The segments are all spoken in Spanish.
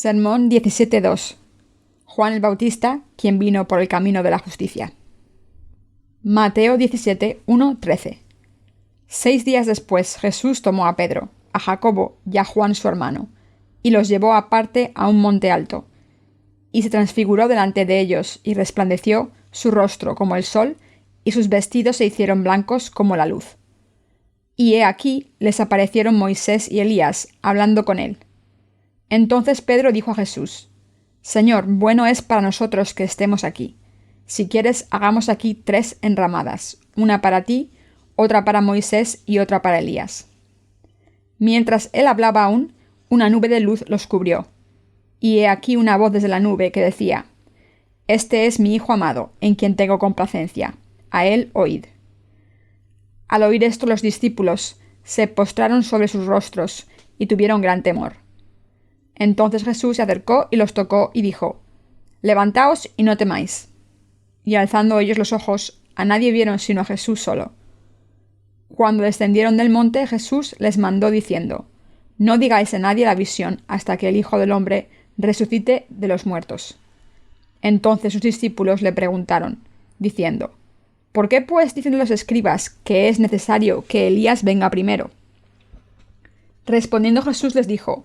Sermón 17.2. Juan el Bautista, quien vino por el camino de la justicia. Mateo 17.1-13. 6 días después Jesús tomó a Pedro, a Jacobo y a Juan su hermano, y los llevó aparte a un monte alto, y se transfiguró delante de ellos, y resplandeció su rostro como el sol, y sus vestidos se hicieron blancos como la luz. Y he aquí les aparecieron Moisés y Elías, hablando con él. Entonces Pedro dijo a Jesús: Señor, bueno es para nosotros que estemos aquí. Si quieres, hagamos aquí 3 enramadas, una para ti, otra para Moisés y otra para Elías. Mientras él hablaba aún, una nube de luz los cubrió. Y he aquí una voz desde la nube que decía: Este es mi Hijo amado, en quien tengo complacencia. A él oíd. Al oír esto, los discípulos se postraron sobre sus rostros y tuvieron gran temor. Entonces Jesús se acercó y los tocó y dijo: Levantaos y no temáis. Y alzando ellos los ojos, a nadie vieron sino a Jesús solo. Cuando descendieron del monte, Jesús les mandó diciendo: No digáis a nadie la visión hasta que el Hijo del Hombre resucite de los muertos. Entonces sus discípulos le preguntaron, diciendo: ¿Por qué pues dicen los escribas que es necesario que Elías venga primero? Respondiendo Jesús les dijo: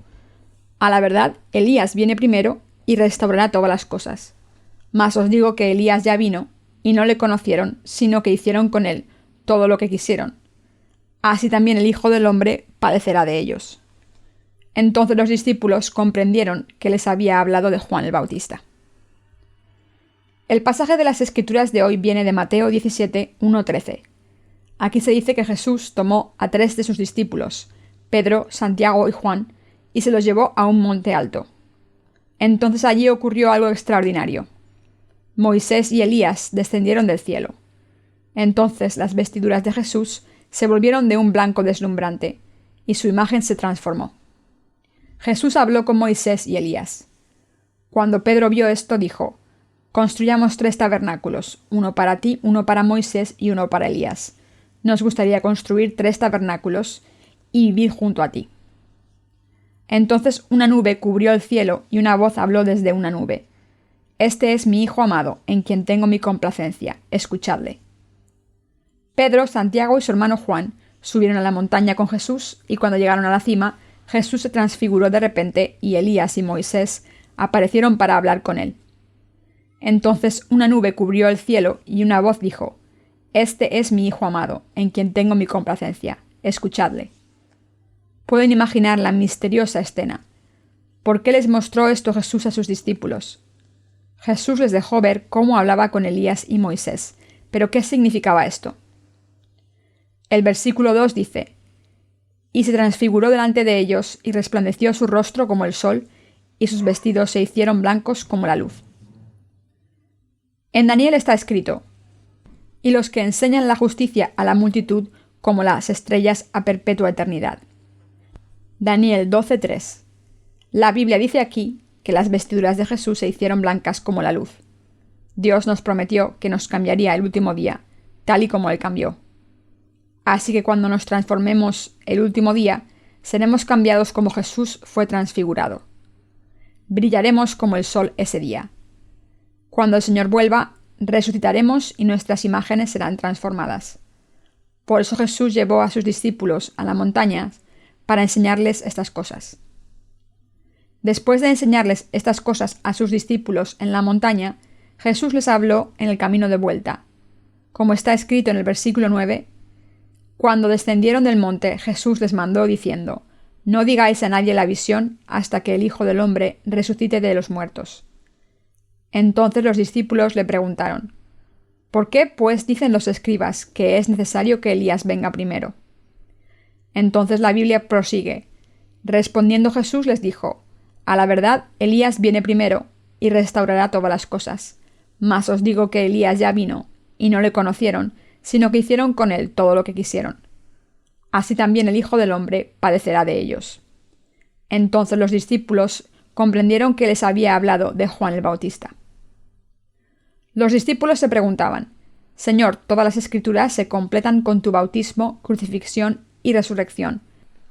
A la verdad, Elías viene primero y restaurará todas las cosas. Mas os digo que Elías ya vino, y no le conocieron, sino que hicieron con él todo lo que quisieron. Así también el Hijo del Hombre padecerá de ellos. Entonces los discípulos comprendieron que les había hablado de Juan el Bautista. El pasaje de las Escrituras de hoy viene de Mateo 17.1-13. Aquí se dice que Jesús tomó a 3 de sus discípulos, Pedro, Santiago y Juan, y se los llevó a un monte alto. Entonces allí ocurrió algo extraordinario. Moisés y Elías descendieron del cielo. Entonces las vestiduras de Jesús se volvieron de un blanco deslumbrante, y su imagen se transformó. Jesús habló con Moisés y Elías. Cuando Pedro vio esto, dijo: Construyamos 3 tabernáculos, uno para ti, uno para Moisés y uno para Elías. Nos gustaría construir 3 tabernáculos y vivir junto a ti. Entonces una nube cubrió el cielo y una voz habló desde una nube: Este es mi Hijo amado, en quien tengo mi complacencia, escuchadle. Pedro, Santiago y su hermano Juan subieron a la montaña con Jesús, y cuando llegaron a la cima, Jesús se transfiguró de repente, y Elías y Moisés aparecieron para hablar con él. Entonces una nube cubrió el cielo y una voz dijo: Este es mi Hijo amado, en quien tengo mi complacencia, escuchadle. Pueden imaginar la misteriosa escena. ¿Por qué les mostró esto Jesús a sus discípulos? Jesús les dejó ver cómo hablaba con Elías y Moisés, pero ¿qué significaba esto? El versículo 2 dice: Y se transfiguró delante de ellos, y resplandeció su rostro como el sol, y sus vestidos se hicieron blancos como la luz. En Daniel está escrito: Y los que enseñan la justicia a la multitud como las estrellas a perpetua eternidad. Daniel 12.3. La Biblia dice aquí que las vestiduras de Jesús se hicieron blancas como la luz. Dios nos prometió que nos cambiaría el último día, tal y como Él cambió. Así que cuando nos transformemos el último día, seremos cambiados como Jesús fue transfigurado. Brillaremos como el sol ese día. Cuando el Señor vuelva, resucitaremos y nuestras imágenes serán transformadas. Por eso Jesús llevó a sus discípulos a la montaña para enseñarles estas cosas. Después de enseñarles estas cosas a sus discípulos en la montaña, Jesús les habló en el camino de vuelta. Como está escrito en el versículo 9, cuando descendieron del monte, Jesús les mandó diciendo: No digáis a nadie la visión hasta que el Hijo del Hombre resucite de los muertos. Entonces los discípulos le preguntaron: ¿Por qué, pues, dicen los escribas que es necesario que Elías venga primero? Entonces la Biblia prosigue: Respondiendo Jesús les dijo: A la verdad, Elías viene primero y restaurará todas las cosas. Mas os digo que Elías ya vino, y no le conocieron, sino que hicieron con él todo lo que quisieron. Así también el Hijo del Hombre padecerá de ellos. Entonces los discípulos comprendieron que les había hablado de Juan el Bautista. Los discípulos se preguntaban: Señor, todas las Escrituras se completan con tu bautismo, crucifixión y resurrección.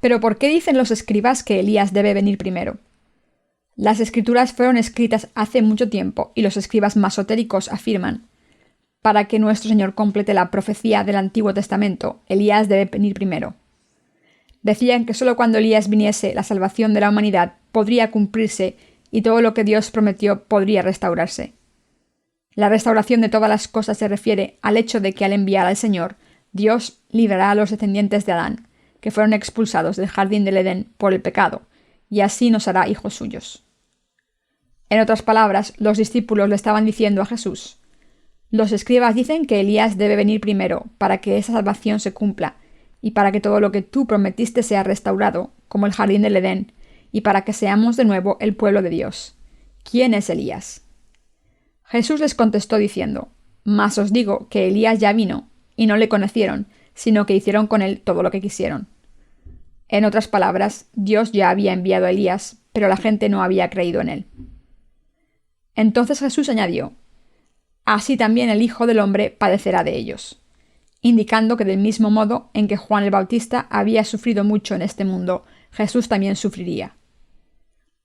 ¿Pero por qué dicen los escribas que Elías debe venir primero? Las escrituras fueron escritas hace mucho tiempo y los escribas masotéricos afirman: para que nuestro Señor complete la profecía del Antiguo Testamento, Elías debe venir primero. Decían que solo cuando Elías viniese la salvación de la humanidad podría cumplirse y todo lo que Dios prometió podría restaurarse. La restauración de todas las cosas se refiere al hecho de que al enviar al Señor, Dios librará a los descendientes de Adán, que fueron expulsados del jardín del Edén por el pecado, y así nos hará hijos suyos. En otras palabras, los discípulos le estaban diciendo a Jesús: los escribas dicen que Elías debe venir primero para que esa salvación se cumpla, y para que todo lo que tú prometiste sea restaurado, como el jardín del Edén, y para que seamos de nuevo el pueblo de Dios. ¿Quién es Elías? Jesús les contestó diciendo: mas os digo que Elías ya vino, y no le conocieron, sino que hicieron con él todo lo que quisieron. En otras palabras, Dios ya había enviado a Elías, pero la gente no había creído en él. Entonces Jesús añadió: así también el Hijo del Hombre padecerá de ellos, indicando que del mismo modo en que Juan el Bautista había sufrido mucho en este mundo, Jesús también sufriría.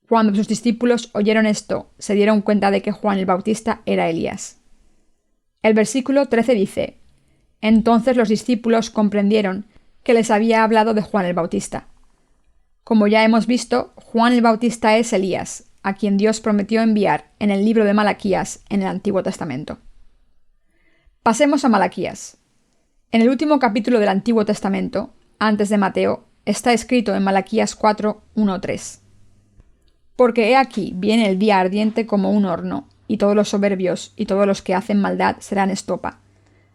Cuando sus discípulos oyeron esto, se dieron cuenta de que Juan el Bautista era Elías. El versículo 13 dice: entonces los discípulos comprendieron que les había hablado de Juan el Bautista. Como ya hemos visto, Juan el Bautista es Elías, a quien Dios prometió enviar en el libro de Malaquías en el Antiguo Testamento. Pasemos a Malaquías. En el último capítulo del Antiguo Testamento, antes de Mateo, está escrito en Malaquías 4, 1-3. Porque he aquí viene el día ardiente como un horno, y todos los soberbios y todos los que hacen maldad serán estopa.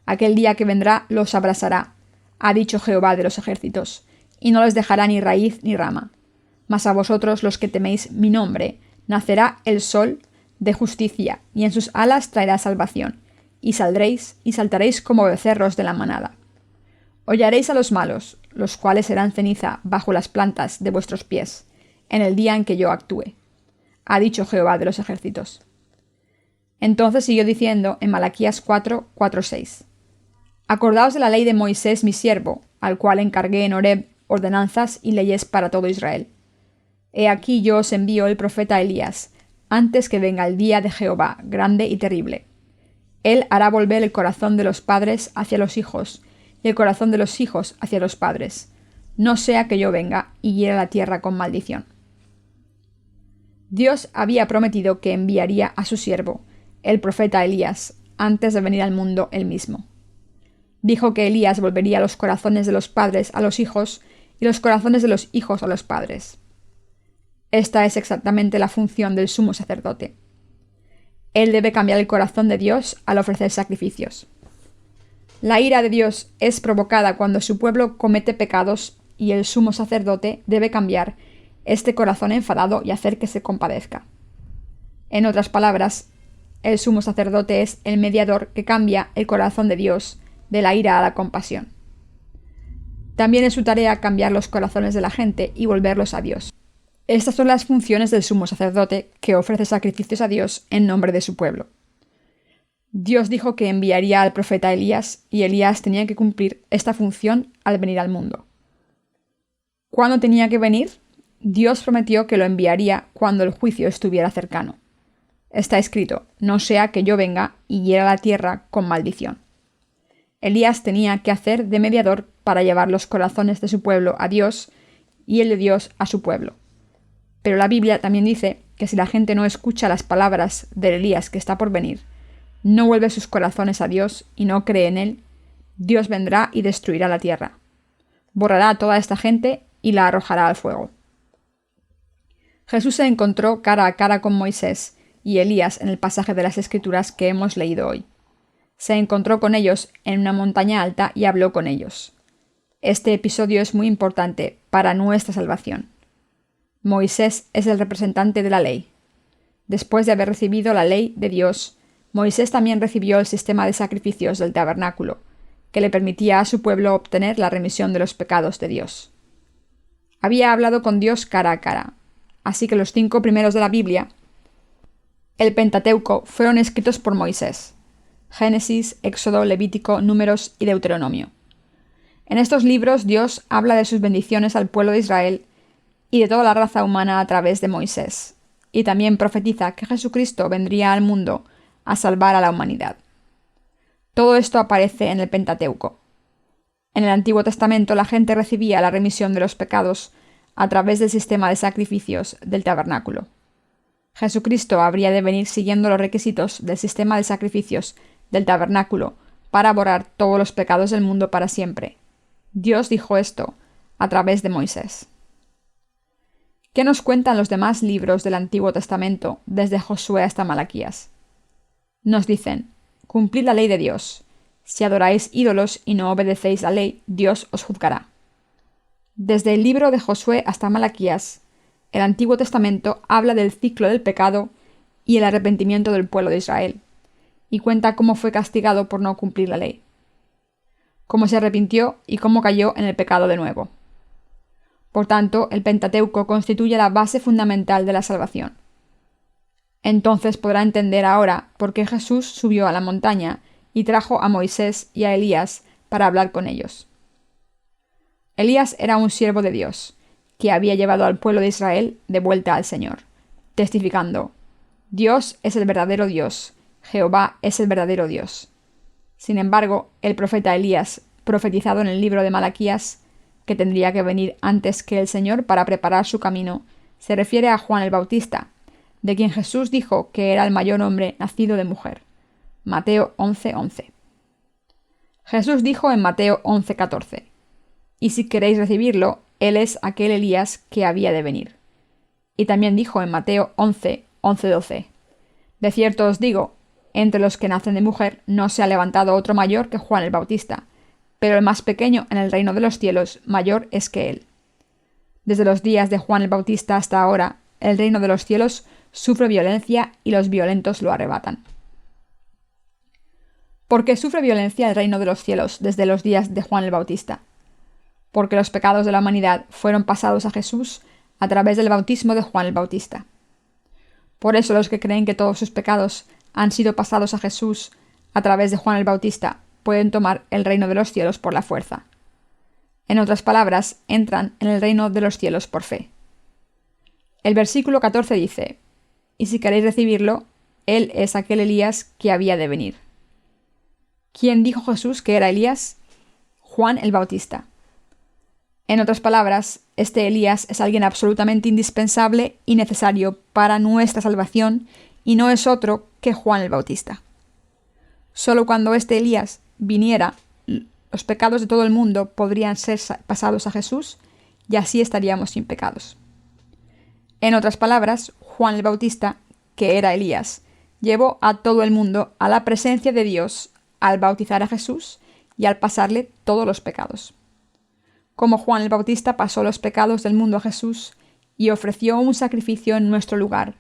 Aquel día que vendrá los abrasará, ha dicho Jehová de los ejércitos, y no les dejará ni raíz ni rama. Mas a vosotros los que teméis mi nombre, nacerá el sol de justicia, y en sus alas traerá salvación, y saldréis y saltaréis como becerros de la manada. Hollaréis a los malos, los cuales serán ceniza bajo las plantas de vuestros pies, en el día en que yo actúe, ha dicho Jehová de los ejércitos. Entonces siguió diciendo en Malaquías 4, 4-6. Acordaos de la ley de Moisés mi siervo, al cual encargué en Horeb ordenanzas y leyes para todo Israel. He aquí yo os envío el profeta Elías, antes que venga el día de Jehová, grande y terrible. Él hará volver el corazón de los padres hacia los hijos, y el corazón de los hijos hacia los padres, no sea que yo venga y hiera la tierra con maldición. Dios había prometido que enviaría a su siervo, el profeta Elías, antes de venir al mundo él mismo. Dijo que Elías volvería los corazones de los padres a los hijos y los corazones de los hijos a los padres. Esta es exactamente la función del sumo sacerdote. Él debe cambiar el corazón de Dios al ofrecer sacrificios. La ira de Dios es provocada cuando su pueblo comete pecados y el sumo sacerdote debe cambiar este corazón enfadado y hacer que se compadezca. En otras palabras, el sumo sacerdote es el mediador que cambia el corazón de Dios de la ira a la compasión. También es su tarea cambiar los corazones de la gente y volverlos a Dios. Estas son las funciones del sumo sacerdote que ofrece sacrificios a Dios en nombre de su pueblo. Dios dijo que enviaría al profeta Elías y Elías tenía que cumplir esta función al venir al mundo. ¿Cuándo tenía que venir? Dios prometió que lo enviaría cuando el juicio estuviera cercano. Está escrito: no sea que yo venga y hiera la tierra con maldición. Elías tenía que hacer de mediador para llevar los corazones de su pueblo a Dios y el de Dios a su pueblo. Pero la Biblia también dice que si la gente no escucha las palabras de Elías que está por venir, no vuelve sus corazones a Dios y no cree en él, Dios vendrá y destruirá la tierra. Borrará a toda esta gente y la arrojará al fuego. Jesús se encontró cara a cara con Moisés y Elías en el pasaje de las Escrituras que hemos leído hoy. Se encontró con ellos en una montaña alta y habló con ellos. Este episodio es muy importante para nuestra salvación. Moisés es el representante de la ley. Después de haber recibido la ley de Dios, Moisés también recibió el sistema de sacrificios del tabernáculo, que le permitía a su pueblo obtener la remisión de los pecados de Dios. Había hablado con Dios cara a cara, así que los 5 primeros de la Biblia, el Pentateuco, fueron escritos por Moisés: Génesis, Éxodo, Levítico, Números y Deuteronomio. En estos libros Dios habla de sus bendiciones al pueblo de Israel y de toda la raza humana a través de Moisés. y también profetiza que Jesucristo vendría al mundo a salvar a la humanidad. Todo esto aparece en el Pentateuco. En el Antiguo Testamento la gente recibía la remisión de los pecados a través del sistema de sacrificios del tabernáculo. Jesucristo habría de venir siguiendo los requisitos del sistema de sacrificios del tabernáculo para borrar todos los pecados del mundo para siempre. Dios dijo esto a través de Moisés. ¿Qué nos cuentan los demás libros del Antiguo Testamento desde Josué hasta Malaquías? Nos dicen: cumplid la ley de Dios. Si adoráis ídolos y no obedecéis la ley, Dios os juzgará. Desde el libro de Josué hasta Malaquías, el Antiguo Testamento habla del ciclo del pecado y el arrepentimiento del pueblo de Israel, y cuenta cómo fue castigado por no cumplir la ley, cómo se arrepintió y cómo cayó en el pecado de nuevo. Por tanto, el Pentateuco constituye la base fundamental de la salvación. Entonces podrá entender ahora por qué Jesús subió a la montaña y trajo a Moisés y a Elías para hablar con ellos. Elías era un siervo de Dios, que había llevado al pueblo de Israel de vuelta al Señor, testificando: Dios es el verdadero Dios, Jehová es el verdadero Dios. Sin embargo, el profeta Elías, profetizado en el libro de Malaquías, que tendría que venir antes que el Señor para preparar su camino, se refiere a Juan el Bautista, de quien Jesús dijo que era el mayor hombre nacido de mujer. Mateo 11:11. Jesús dijo en Mateo 11:14: y si queréis recibirlo, él es aquel Elías que había de venir. Y también dijo en Mateo 11:11-12: de cierto os digo, entre los que nacen de mujer no se ha levantado otro mayor que Juan el Bautista, pero el más pequeño en el reino de los cielos mayor es que él. Desde los días de Juan el Bautista hasta ahora, el reino de los cielos sufre violencia y los violentos lo arrebatan. ¿Por qué sufre violencia el reino de los cielos desde los días de Juan el Bautista? Porque los pecados de la humanidad fueron pasados a Jesús a través del bautismo de Juan el Bautista. Por eso los que creen que todos sus pecados han sido pasados a Jesús a través de Juan el Bautista pueden tomar el reino de los cielos por la fuerza. En otras palabras, entran en el reino de los cielos por fe. El versículo 14 dice: y si queréis recibirlo, él es aquel Elías que había de venir. ¿Quién dijo Jesús que era Elías? Juan el Bautista. En otras palabras, este Elías es alguien absolutamente indispensable y necesario para nuestra salvación y no es otro que Juan el Bautista. Solo cuando este Elías viniera, los pecados de todo el mundo podrían ser pasados a Jesús y así estaríamos sin pecados. En otras palabras, Juan el Bautista, que era Elías, llevó a todo el mundo a la presencia de Dios al bautizar a Jesús y al pasarle todos los pecados. Como Juan el Bautista pasó los pecados del mundo a Jesús y ofreció un sacrificio en nuestro lugar,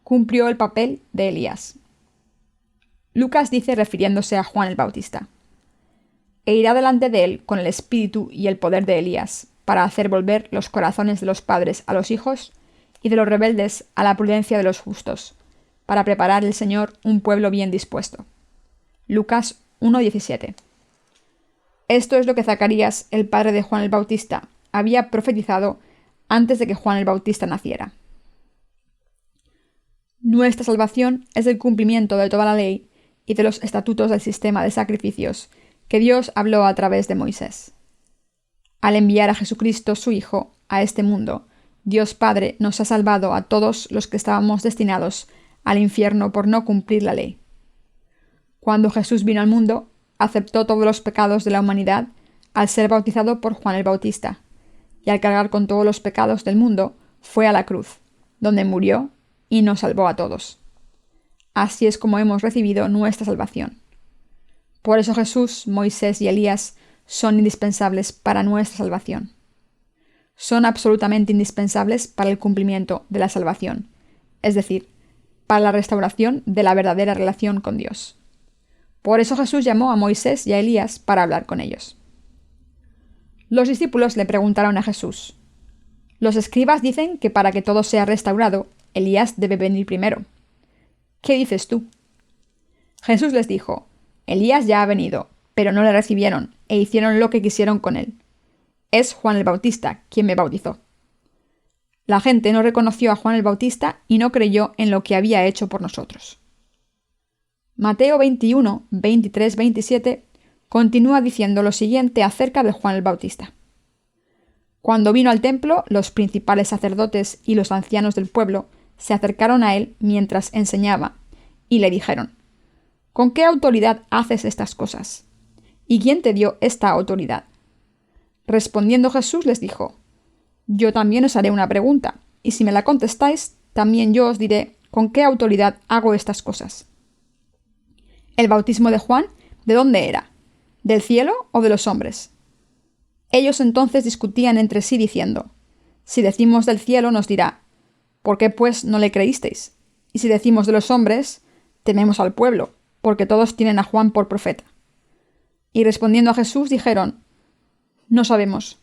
cumplió el papel de Elías. Lucas dice refiriéndose a Juan el Bautista: e irá delante de él con el espíritu y el poder de Elías, para hacer volver los corazones de los padres a los hijos y de los rebeldes a la prudencia de los justos, para preparar el Señor un pueblo bien dispuesto. Lucas 1:17. Esto es lo que Zacarías, el padre de Juan el Bautista, había profetizado antes de que Juan el Bautista naciera. Nuestra salvación es el cumplimiento de toda la ley y de los estatutos del sistema de sacrificios que Dios habló a través de Moisés. Al enviar a Jesucristo, su Hijo, a este mundo, Dios Padre nos ha salvado a todos los que estábamos destinados al infierno por no cumplir la ley. Cuando Jesús vino al mundo, aceptó todos los pecados de la humanidad al ser bautizado por Juan el Bautista, y al cargar con todos los pecados del mundo, fue a la cruz, donde murió y nos salvó a todos. Así es como hemos recibido nuestra salvación. Por eso Jesús, Moisés y Elías son indispensables para nuestra salvación. Son absolutamente indispensables para el cumplimiento de la salvación, es decir, para la restauración de la verdadera relación con Dios. Por eso Jesús llamó a Moisés y a Elías para hablar con ellos. Los discípulos le preguntaron a Jesús: los escribas dicen que para que todo sea restaurado, Elías debe venir primero. ¿Qué dices tú? Jesús les dijo: Elías ya ha venido, pero no le recibieron e hicieron lo que quisieron con él. Es Juan el Bautista quien me bautizó. La gente no reconoció a Juan el Bautista y no creyó en lo que había hecho por nosotros. Mateo 21, 23, 27 continúa diciendo lo siguiente acerca de Juan el Bautista. Cuando vino al templo, los principales sacerdotes y los ancianos del pueblo se acercaron a él mientras enseñaba y le dijeron: ¿Con qué autoridad haces estas cosas? ¿Y quién te dio esta autoridad? Respondiendo Jesús les dijo: Yo también os haré una pregunta, y si me la contestáis, también yo os diré con qué autoridad hago estas cosas. ¿El bautismo de Juan, de dónde era? ¿Del cielo o de los hombres? Ellos entonces discutían entre sí diciendo: Si decimos del cielo, nos dirá: ¿Por qué pues no le creísteis? Y si decimos de los hombres, tememos al pueblo, porque todos tienen a Juan por profeta. Y respondiendo a Jesús dijeron: No sabemos.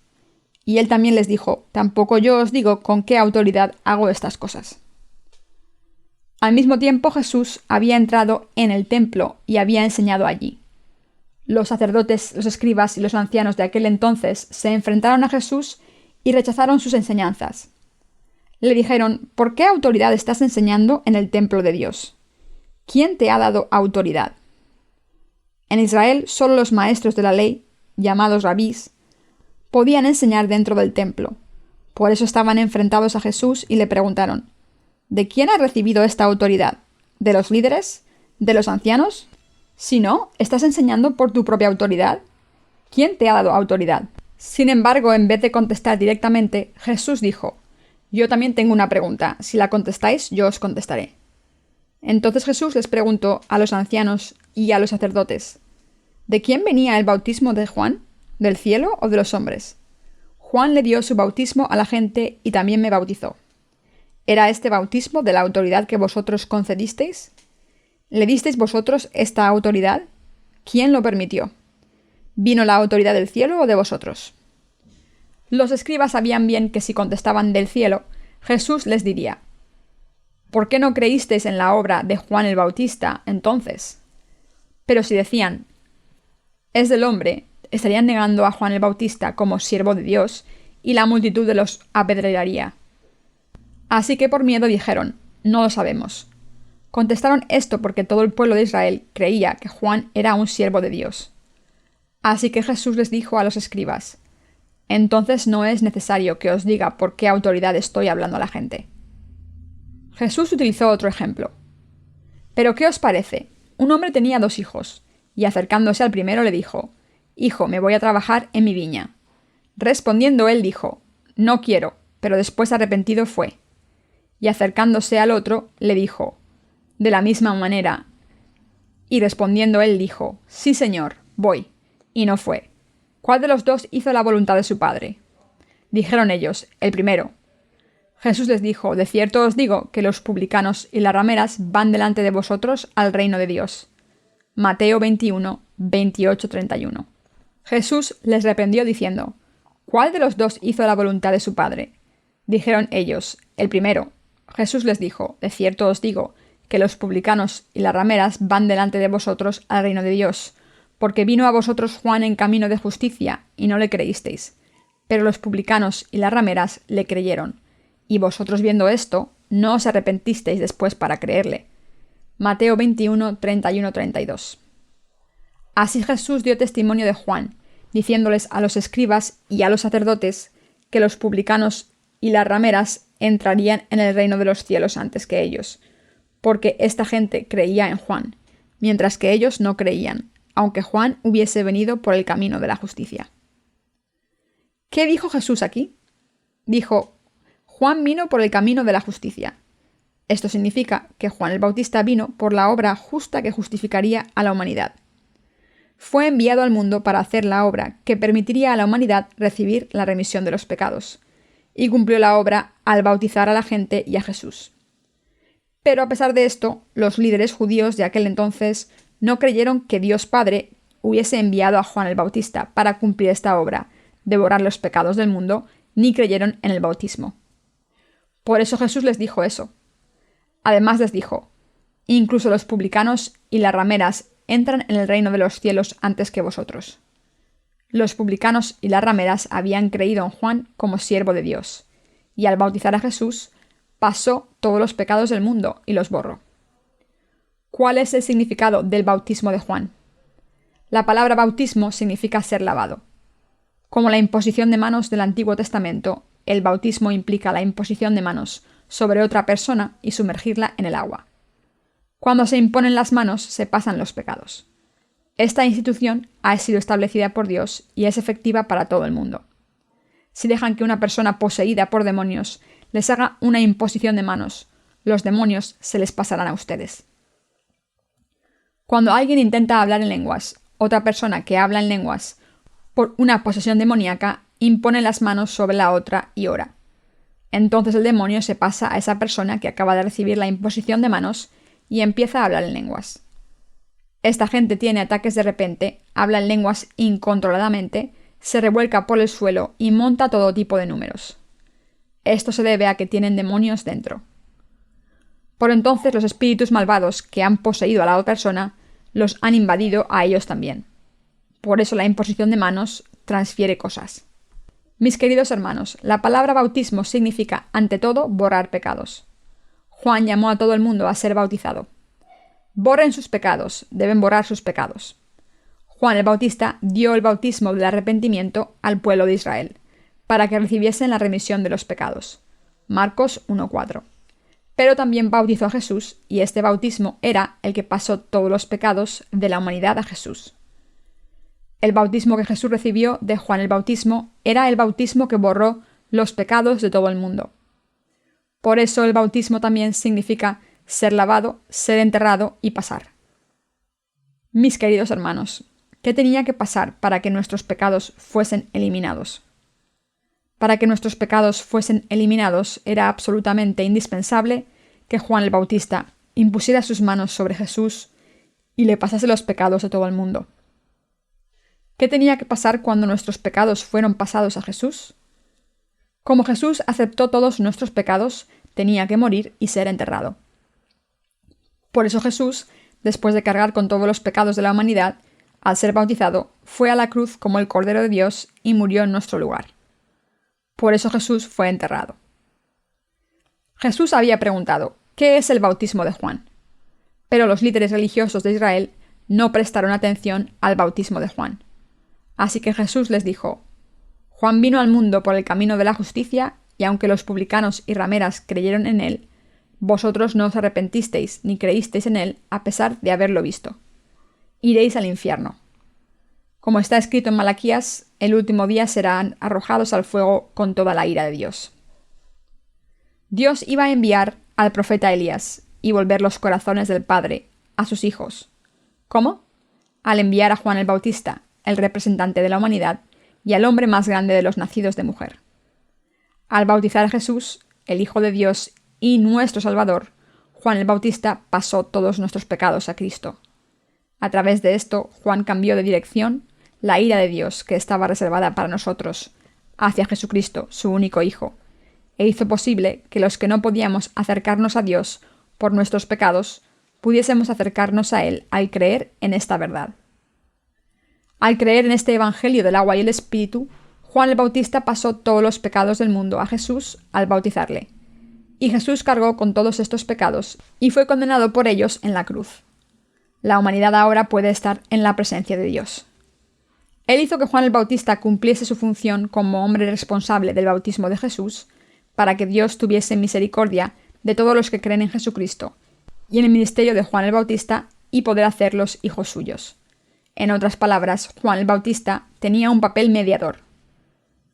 Y él también les dijo: Tampoco yo os digo con qué autoridad hago estas cosas. Al mismo tiempo Jesús había entrado en el templo y había enseñado allí. Los sacerdotes, los escribas y los ancianos de aquel entonces se enfrentaron a Jesús y rechazaron sus enseñanzas. Le dijeron: ¿Por qué autoridad estás enseñando en el templo de Dios? ¿Quién te ha dado autoridad? En Israel solo los maestros de la ley, llamados rabís, podían enseñar dentro del templo. Por eso estaban enfrentados a Jesús y le preguntaron: ¿De quién has recibido esta autoridad? ¿De los líderes? ¿De los ancianos? Si no, ¿estás enseñando por tu propia autoridad? ¿Quién te ha dado autoridad? Sin embargo, en vez de contestar directamente, Jesús dijo: Yo también tengo una pregunta. Si la contestáis, yo os contestaré. Entonces Jesús les preguntó a los ancianos y a los sacerdotes: ¿De quién venía el bautismo de Juan? ¿Del cielo o de los hombres? Juan le dio su bautismo a la gente y también me bautizó. ¿Era este bautismo de la autoridad que vosotros concedisteis? ¿Le disteis vosotros esta autoridad? ¿Quién lo permitió? ¿Vino la autoridad del cielo o de vosotros? Los escribas sabían bien que si contestaban del cielo, Jesús les diría: ¿Por qué no creísteis en la obra de Juan el Bautista entonces? Pero si decían: es del hombre, estarían negando a Juan el Bautista como siervo de Dios y la multitud de los apedrearía. Así que por miedo dijeron: no lo sabemos. Contestaron esto porque todo el pueblo de Israel creía que Juan era un siervo de Dios. Así que Jesús les dijo a los escribas: entonces no es necesario que os diga por qué autoridad estoy hablando a la gente. Jesús utilizó otro ejemplo. ¿Pero qué os parece? Un hombre tenía 2 hijos, y acercándose al primero le dijo: Hijo, me voy a trabajar en mi viña. Respondiendo él dijo: No quiero, pero después arrepentido fue. Y acercándose al otro le dijo: De la misma manera. Y respondiendo él dijo: Sí, Señor, voy. Y no fue. ¿Cuál de los 2 hizo la voluntad de su padre? Dijeron ellos: el primero. Jesús les dijo: de cierto os digo que los publicanos y las rameras van delante de vosotros al reino de Dios. Mateo 21, 28, 31. Jesús les reprendió diciendo: ¿Cuál de los 2 hizo la voluntad de su padre? Dijeron ellos: el primero. Jesús les dijo: de cierto os digo que los publicanos y las rameras van delante de vosotros al reino de Dios, porque vino a vosotros Juan en camino de justicia, y no le creísteis. Pero los publicanos y las rameras le creyeron. Y vosotros viendo esto, no os arrepentisteis después para creerle. Mateo 21, 31, 32. Así Jesús dio testimonio de Juan, diciéndoles a los escribas y a los sacerdotes que los publicanos y las rameras entrarían en el reino de los cielos antes que ellos, porque esta gente creía en Juan, mientras que ellos no creían, aunque Juan hubiese venido por el camino de la justicia. ¿Qué dijo Jesús aquí? Dijo: Juan vino por el camino de la justicia. Esto significa que Juan el Bautista vino por la obra justa que justificaría a la humanidad. Fue enviado al mundo para hacer la obra que permitiría a la humanidad recibir la remisión de los pecados, y cumplió la obra al bautizar a la gente y a Jesús. Pero a pesar de esto, los líderes judíos de aquel entonces no creyeron que Dios Padre hubiese enviado a Juan el Bautista para cumplir esta obra, devorar los pecados del mundo, ni creyeron en el bautismo. Por eso Jesús les dijo eso. Además les dijo: incluso los publicanos y las rameras entran en el reino de los cielos antes que vosotros. Los publicanos y las rameras habían creído en Juan como siervo de Dios, y al bautizar a Jesús, pasó todos los pecados del mundo y los borró. ¿Cuál es el significado del bautismo de Juan? La palabra bautismo significa ser lavado. Como la imposición de manos del Antiguo Testamento, el bautismo implica la imposición de manos sobre otra persona y sumergirla en el agua. Cuando se imponen las manos, se pasan los pecados. Esta institución ha sido establecida por Dios y es efectiva para todo el mundo. Si dejan que una persona poseída por demonios les haga una imposición de manos, los demonios se les pasarán a ustedes. Cuando alguien intenta hablar en lenguas, otra persona que habla en lenguas, por una posesión demoníaca, impone las manos sobre la otra y ora. Entonces el demonio se pasa a esa persona que acaba de recibir la imposición de manos y empieza a hablar en lenguas. Esta gente tiene ataques de repente, habla en lenguas incontroladamente, se revuelca por el suelo y monta todo tipo de números. Esto se debe a que tienen demonios dentro. Por entonces los espíritus malvados que han poseído a la otra persona los han invadido a ellos también. Por eso la imposición de manos transfiere cosas. Mis queridos hermanos, la palabra bautismo significa, ante todo, borrar pecados. Juan llamó a todo el mundo a ser bautizado. Borren sus pecados, deben borrar sus pecados. Juan el Bautista dio el bautismo del arrepentimiento al pueblo de Israel, para que recibiesen la remisión de los pecados. Marcos 1:4. Pero también bautizó a Jesús, y este bautismo era el que pasó todos los pecados de la humanidad a Jesús. El bautismo que Jesús recibió de Juan el Bautismo era el bautismo que borró los pecados de todo el mundo. Por eso el bautismo también significa ser lavado, ser enterrado y pasar. Mis queridos hermanos, ¿qué tenía que pasar para que nuestros pecados fuesen eliminados? Para que nuestros pecados fuesen eliminados era absolutamente indispensable que Juan el Bautista impusiera sus manos sobre Jesús y le pasase los pecados de todo el mundo. ¿Qué tenía que pasar cuando nuestros pecados fueron pasados a Jesús? Como Jesús aceptó todos nuestros pecados, tenía que morir y ser enterrado. Por eso Jesús, después de cargar con todos los pecados de la humanidad, al ser bautizado, fue a la cruz como el Cordero de Dios y murió en nuestro lugar. Por eso Jesús fue enterrado. Jesús había preguntado, ¿qué es el bautismo de Juan? Pero los líderes religiosos de Israel no prestaron atención al bautismo de Juan. Así que Jesús les dijo, Juan vino al mundo por el camino de la justicia, y aunque los publicanos y rameras creyeron en él, vosotros no os arrepentisteis ni creísteis en él a pesar de haberlo visto. Iréis al infierno. Como está escrito en Malaquías, el último día serán arrojados al fuego con toda la ira de Dios. Dios iba a enviar al profeta Elías y volver los corazones del Padre a sus hijos. ¿Cómo? Al enviar a Juan el Bautista, el representante de la humanidad, y al hombre más grande de los nacidos de mujer. Al bautizar a Jesús, el Hijo de Dios y nuestro Salvador, Juan el Bautista pasó todos nuestros pecados a Cristo. A través de esto, Juan cambió de dirección la ira de Dios que estaba reservada para nosotros, hacia Jesucristo, su único Hijo, e hizo posible que los que no podíamos acercarnos a Dios por nuestros pecados, pudiésemos acercarnos a Él al creer en esta verdad. Al creer en este Evangelio del agua y el Espíritu, Juan el Bautista pasó todos los pecados del mundo a Jesús al bautizarle. Y Jesús cargó con todos estos pecados y fue condenado por ellos en la cruz. La humanidad ahora puede estar en la presencia de Dios. Él hizo que Juan el Bautista cumpliese su función como hombre responsable del bautismo de Jesús, para que Dios tuviese misericordia de todos los que creen en Jesucristo, y en el ministerio de Juan el Bautista y poder hacerlos hijos suyos. En otras palabras, Juan el Bautista tenía un papel mediador.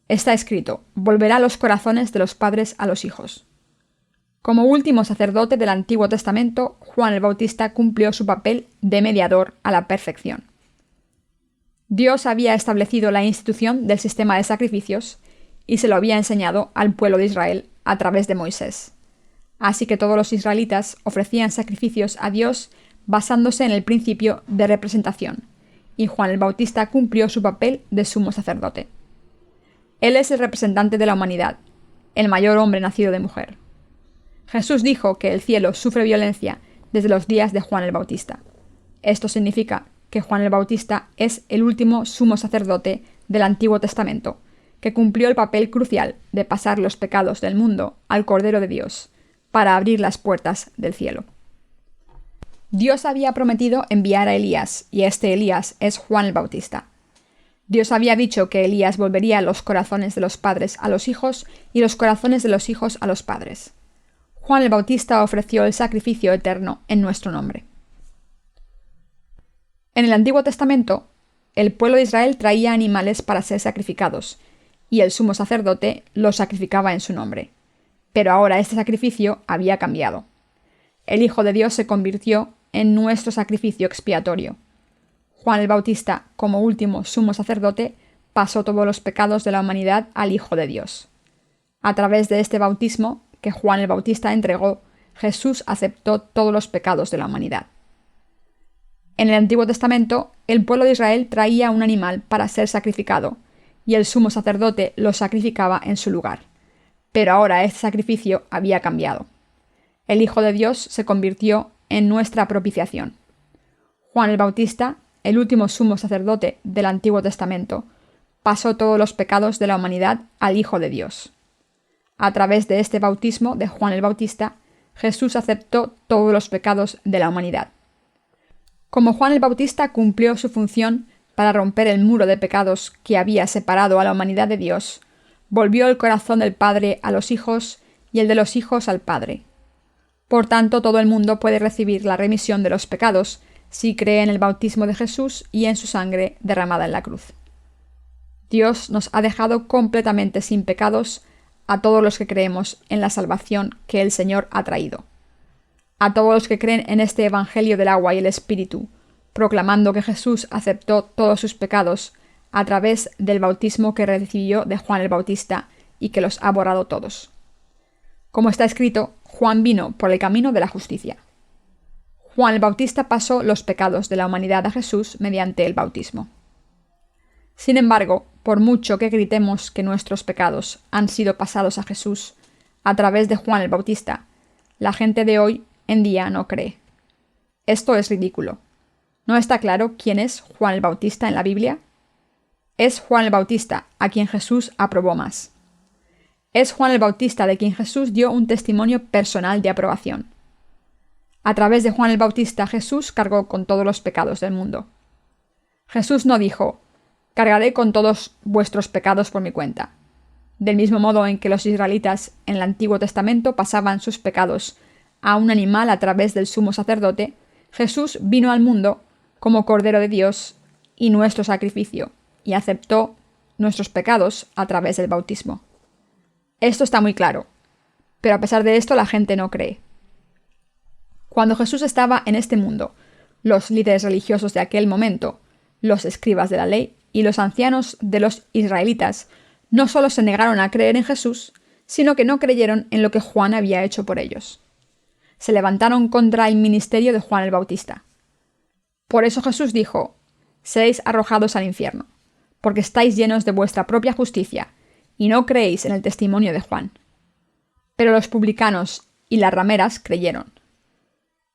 Está escrito, volverá los corazones de los padres a los hijos. Como último sacerdote del Antiguo Testamento, Juan el Bautista cumplió su papel de mediador a la perfección. Dios había establecido la institución del sistema de sacrificios y se lo había enseñado al pueblo de Israel a través de Moisés. Así que todos los israelitas ofrecían sacrificios a Dios basándose en el principio de representación, y Juan el Bautista cumplió su papel de sumo sacerdote. Él es el representante de la humanidad, el mayor hombre nacido de mujer. Jesús dijo que el cielo sufre violencia desde los días de Juan el Bautista. Esto significa que Juan el Bautista es el último sumo sacerdote del Antiguo Testamento, que cumplió el papel crucial de pasar los pecados del mundo al Cordero de Dios, para abrir las puertas del cielo. Dios había prometido enviar a Elías, y este Elías es Juan el Bautista. Dios había dicho que Elías volvería los corazones de los padres a los hijos y los corazones de los hijos a los padres. Juan el Bautista ofreció el sacrificio eterno en nuestro nombre. En el Antiguo Testamento, el pueblo de Israel traía animales para ser sacrificados, y el sumo sacerdote los sacrificaba en su nombre. Pero ahora este sacrificio había cambiado. El Hijo de Dios se convirtió en nuestro sacrificio expiatorio. Juan el Bautista, como último sumo sacerdote, pasó todos los pecados de la humanidad al Hijo de Dios. A través de este bautismo que Juan el Bautista entregó, Jesús aceptó todos los pecados de la humanidad. En el Antiguo Testamento, el pueblo de Israel traía un animal para ser sacrificado, y el sumo sacerdote lo sacrificaba en su lugar. Pero ahora este sacrificio había cambiado. El Hijo de Dios se convirtió en nuestra propiciación. Juan el Bautista, el último sumo sacerdote del Antiguo Testamento, pasó todos los pecados de la humanidad al Hijo de Dios. A través de este bautismo de Juan el Bautista, Jesús aceptó todos los pecados de la humanidad. Como Juan el Bautista cumplió su función para romper el muro de pecados que había separado a la humanidad de Dios, volvió el corazón del Padre a los hijos y el de los hijos al Padre. Por tanto, todo el mundo puede recibir la remisión de los pecados si cree en el bautismo de Jesús y en su sangre derramada en la cruz. Dios nos ha dejado completamente sin pecados a todos los que creemos en la salvación que el Señor ha traído. A todos los que creen en este Evangelio del agua y el Espíritu, proclamando que Jesús aceptó todos sus pecados a través del bautismo que recibió de Juan el Bautista y que los ha borrado todos. Como está escrito, Juan vino por el camino de la justicia. Juan el Bautista pasó los pecados de la humanidad a Jesús mediante el bautismo. Sin embargo, por mucho que gritemos que nuestros pecados han sido pasados a Jesús a través de Juan el Bautista, la gente de hoy en día no cree. Esto es ridículo. ¿No está claro quién es Juan el Bautista en la Biblia? Es Juan el Bautista a quien Jesús aprobó más. Es Juan el Bautista de quien Jesús dio un testimonio personal de aprobación. A través de Juan el Bautista, Jesús cargó con todos los pecados del mundo. Jesús no dijo: «Cargaré con todos vuestros pecados por mi cuenta». Del mismo modo en que los israelitas en el Antiguo Testamento pasaban sus pecados a un animal a través del sumo sacerdote, Jesús vino al mundo como Cordero de Dios y nuestro sacrificio, y aceptó nuestros pecados a través del bautismo. Esto está muy claro, pero a pesar de esto la gente no cree. Cuando Jesús estaba en este mundo, los líderes religiosos de aquel momento, los escribas de la ley y los ancianos de los israelitas no solo se negaron a creer en Jesús, sino que no creyeron en lo que Juan había hecho por ellos. Se levantaron contra el ministerio de Juan el Bautista. Por eso Jesús dijo: «Seréis arrojados al infierno, porque estáis llenos de vuestra propia justicia, y no creéis en el testimonio de Juan». Pero los publicanos y las rameras creyeron.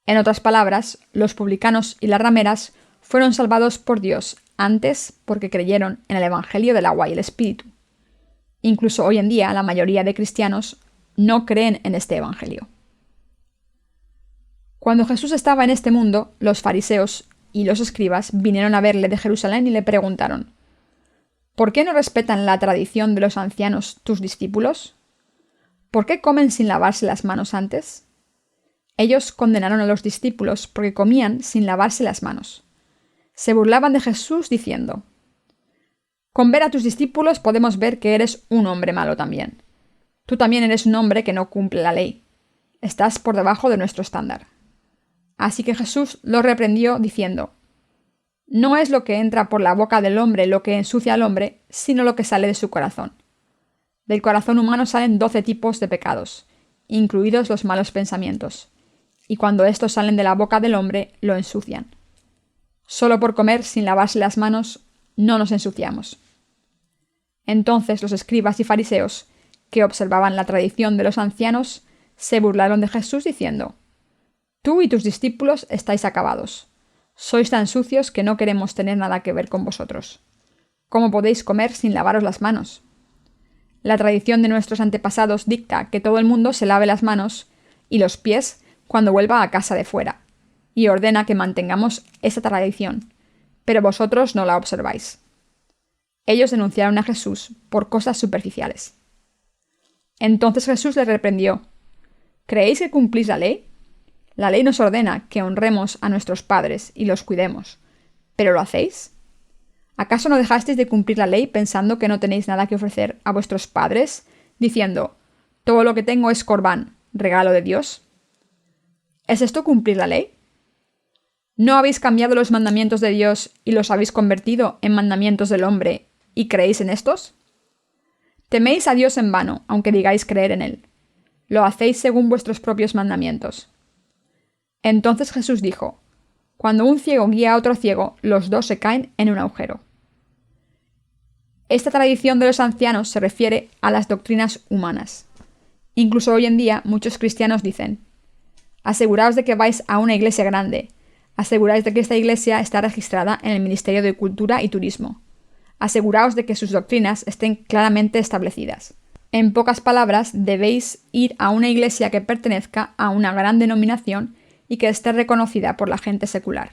En otras palabras, los publicanos y las rameras fueron salvados por Dios antes porque creyeron en el Evangelio del agua y el Espíritu. Incluso hoy en día la mayoría de cristianos no creen en este Evangelio. Cuando Jesús estaba en este mundo, los fariseos y los escribas vinieron a verle de Jerusalén y le preguntaron: «¿Por qué no respetan la tradición de los ancianos tus discípulos? ¿Por qué comen sin lavarse las manos antes?». Ellos condenaron a los discípulos porque comían sin lavarse las manos. Se burlaban de Jesús diciendo: «Con ver a tus discípulos podemos ver que eres un hombre malo también. Tú también eres un hombre que no cumple la ley. Estás por debajo de nuestro estándar». Así que Jesús los reprendió diciendo: «No es lo que entra por la boca del hombre lo que ensucia al hombre, sino lo que sale de su corazón. Del corazón humano salen 12 tipos de pecados, incluidos los malos pensamientos, y cuando estos salen de la boca del hombre, lo ensucian. Solo por comer sin lavarse las manos no nos ensuciamos». Entonces los escribas y fariseos, que observaban la tradición de los ancianos, se burlaron de Jesús diciendo: «Tú y tus discípulos estáis acabados. Sois tan sucios que no queremos tener nada que ver con vosotros. ¿Cómo podéis comer sin lavaros las manos?». La tradición de nuestros antepasados dicta que todo el mundo se lave las manos y los pies cuando vuelva a casa de fuera, y ordena que mantengamos esa tradición, pero vosotros no la observáis. Ellos denunciaron a Jesús por cosas superficiales. Entonces Jesús les reprendió: ¿Creéis que cumplís la ley? La ley nos ordena que honremos a nuestros padres y los cuidemos, ¿pero lo hacéis? ¿Acaso no dejasteis de cumplir la ley pensando que no tenéis nada que ofrecer a vuestros padres, diciendo: todo lo que tengo es corbán, regalo de Dios? ¿Es esto cumplir la ley? ¿No habéis cambiado los mandamientos de Dios y los habéis convertido en mandamientos del hombre y creéis en estos? Teméis a Dios en vano, aunque digáis creer en Él. Lo hacéis según vuestros propios mandamientos. Entonces Jesús dijo: cuando un ciego guía a otro ciego, los dos se caen en un agujero. Esta tradición de los ancianos se refiere a las doctrinas humanas. Incluso hoy en día muchos cristianos dicen: aseguraos de que vais a una iglesia grande, aseguraos de que esta iglesia está registrada en el Ministerio de Cultura y Turismo, aseguraos de que sus doctrinas estén claramente establecidas. En pocas palabras, debéis ir a una iglesia que pertenezca a una gran denominación y que esté reconocida por la gente secular.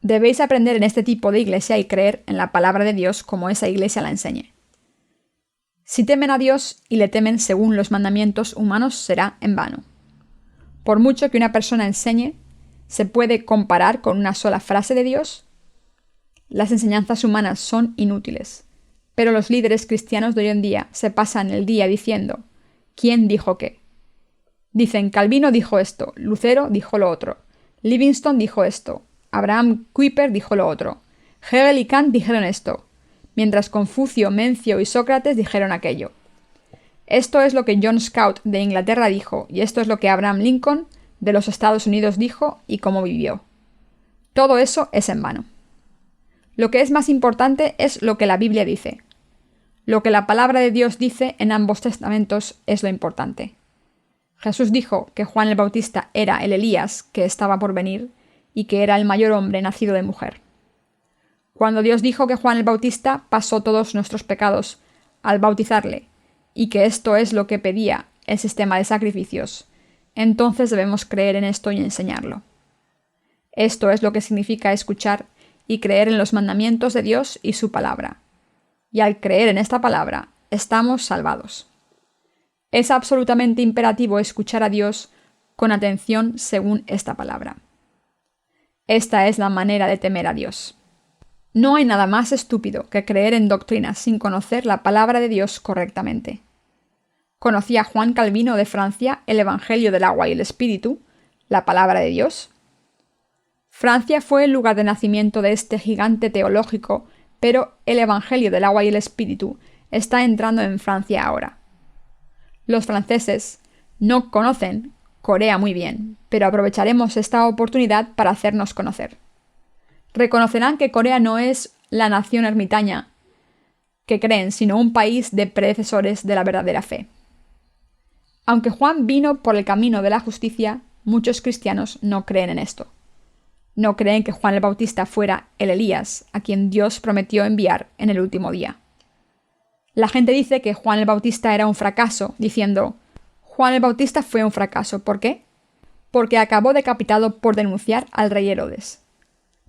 Debéis aprender en este tipo de iglesia y creer en la palabra de Dios como esa iglesia la enseñe. Si temen a Dios y le temen según los mandamientos humanos, será en vano. Por mucho que una persona enseñe, ¿se puede comparar con una sola frase de Dios? Las enseñanzas humanas son inútiles, pero los líderes cristianos de hoy en día se pasan el día diciendo: ¿quién dijo qué? Dicen: Calvino dijo esto, Lutero dijo lo otro, Livingstone dijo esto, Abraham Kuyper dijo lo otro, Hegel y Kant dijeron esto, mientras Confucio, Mencio y Sócrates dijeron aquello. Esto es lo que John Scout de Inglaterra dijo, y esto es lo que Abraham Lincoln de los Estados Unidos dijo y cómo vivió. Todo eso es en vano. Lo que es más importante es lo que la Biblia dice. Lo que la palabra de Dios dice en ambos testamentos es lo importante. Jesús dijo que Juan el Bautista era el Elías que estaba por venir y que era el mayor hombre nacido de mujer. Cuando Dios dijo que Juan el Bautista pasó todos nuestros pecados al bautizarle y que esto es lo que pedía el sistema de sacrificios, entonces debemos creer en esto y enseñarlo. Esto es lo que significa escuchar y creer en los mandamientos de Dios y su palabra. Y al creer en esta palabra, estamos salvados. Es absolutamente imperativo escuchar a Dios con atención según esta palabra. Esta es la manera de temer a Dios. No hay nada más estúpido que creer en doctrinas sin conocer la palabra de Dios correctamente. ¿Conocía Juan Calvino de Francia el Evangelio del agua y el Espíritu, la palabra de Dios? Francia fue el lugar de nacimiento de este gigante teológico, pero el Evangelio del agua y el Espíritu está entrando en Francia ahora. Los franceses no conocen Corea muy bien, pero aprovecharemos esta oportunidad para hacernos conocer. Reconocerán que Corea no es la nación ermitaña que creen, sino un país de predecesores de la verdadera fe. Aunque Juan vino por el camino de la justicia, muchos cristianos no creen en esto. No creen que Juan el Bautista fuera el Elías, a quien Dios prometió enviar en el último día. La gente dice que Juan el Bautista era un fracaso, diciendo: Juan el Bautista fue un fracaso. ¿Por qué? Porque acabó decapitado por denunciar al rey Herodes.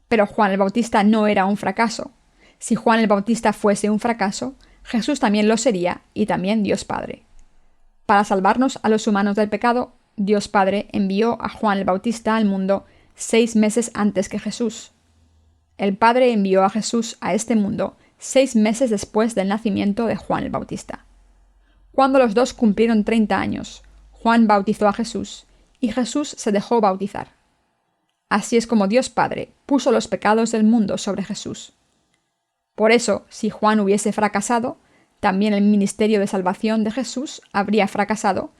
Pero Juan el Bautista no era un fracaso. Si Juan el Bautista fuese un fracaso, Jesús también lo sería, y también Dios Padre. Para salvarnos a los humanos del pecado, Dios Padre envió a Juan el Bautista al mundo 6 meses antes que Jesús. El Padre envió a Jesús a este mundo 6 meses después del nacimiento de Juan el Bautista. Cuando los dos cumplieron 30 años, Juan bautizó a Jesús y Jesús se dejó bautizar. Así es como Dios Padre puso los pecados del mundo sobre Jesús. Por eso, si Juan hubiese fracasado, también el ministerio de salvación de Jesús habría fracasado,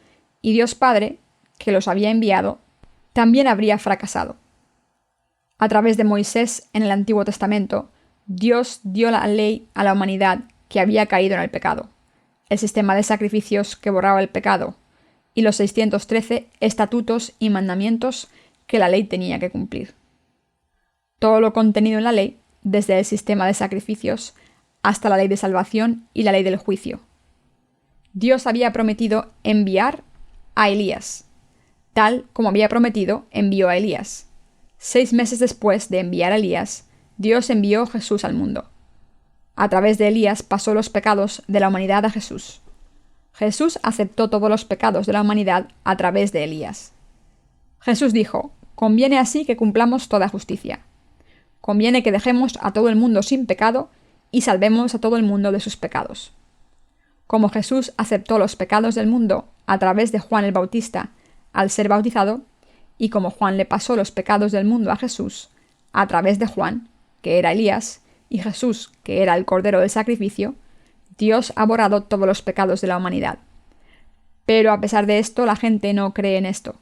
y Dios Padre, que los había enviado, también habría fracasado. A través de Moisés en el Antiguo Testamento, Dios dio la ley a la humanidad que había caído en el pecado, el sistema de sacrificios que borraba el pecado, y los 613 estatutos y mandamientos que la ley tenía que cumplir. Todo lo contenido en la ley, desde el sistema de sacrificios hasta la ley de salvación y la ley del juicio. Dios había prometido enviar a Elías. Tal como había prometido, envió a Elías. 6 meses después de enviar a Elías, Dios envió a Jesús al mundo. A través de Elías pasó los pecados de la humanidad a Jesús. Jesús aceptó todos los pecados de la humanidad a través de Elías. Jesús dijo: conviene así que cumplamos toda justicia. Conviene que dejemos a todo el mundo sin pecado y salvemos a todo el mundo de sus pecados. Como Jesús aceptó los pecados del mundo a través de Juan el Bautista al ser bautizado, y como Juan le pasó los pecados del mundo a Jesús a través de Juan, que era Elías, y Jesús, que era el Cordero del sacrificio, Dios ha borrado todos los pecados de la humanidad. Pero a pesar de esto, la gente no cree en esto.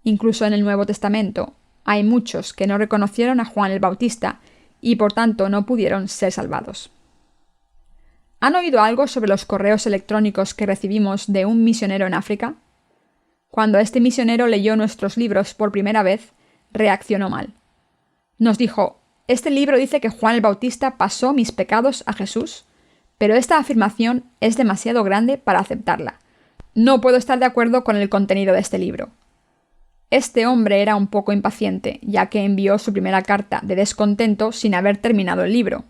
Incluso en el Nuevo Testamento hay muchos que no reconocieron a Juan el Bautista y por tanto no pudieron ser salvados. ¿Han oído algo sobre los correos electrónicos que recibimos de un misionero en África? Cuando este misionero leyó nuestros libros por primera vez, reaccionó mal. Nos dijo: este libro dice que Juan el Bautista pasó mis pecados a Jesús, pero esta afirmación es demasiado grande para aceptarla. No puedo estar de acuerdo con el contenido de este libro. Este hombre era un poco impaciente, ya que envió su primera carta de descontento sin haber terminado el libro.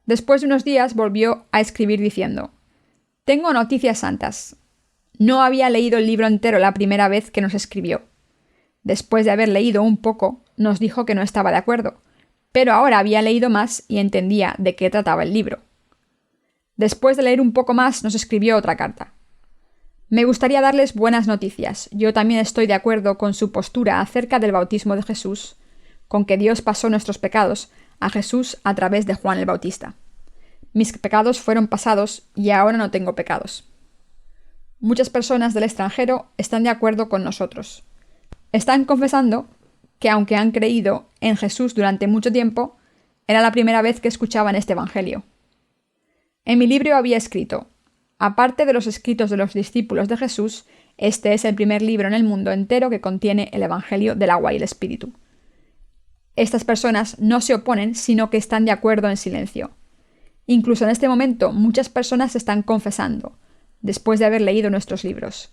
Después de unos días volvió a escribir diciendo: tengo noticias santas. No había leído el libro entero la primera vez que nos escribió. Después de haber leído un poco, nos dijo que no estaba de acuerdo, pero ahora había leído más y entendía de qué trataba el libro. Después de leer un poco más, nos escribió otra carta. Me gustaría darles buenas noticias. Yo también estoy de acuerdo con su postura acerca del bautismo de Jesús, con que Dios pasó nuestros pecados a Jesús a través de Juan el Bautista. Mis pecados fueron pasados y ahora no tengo pecados. Muchas personas del extranjero están de acuerdo con nosotros. Están confesando que aunque han creído en Jesús durante mucho tiempo, era la primera vez que escuchaban este evangelio. En mi libro había escrito: aparte de los escritos de los discípulos de Jesús, este es el primer libro en el mundo entero que contiene el evangelio del agua y el espíritu. Estas personas no se oponen, sino que están de acuerdo en silencio. Incluso en este momento, muchas personas están confesando, después de haber leído nuestros libros.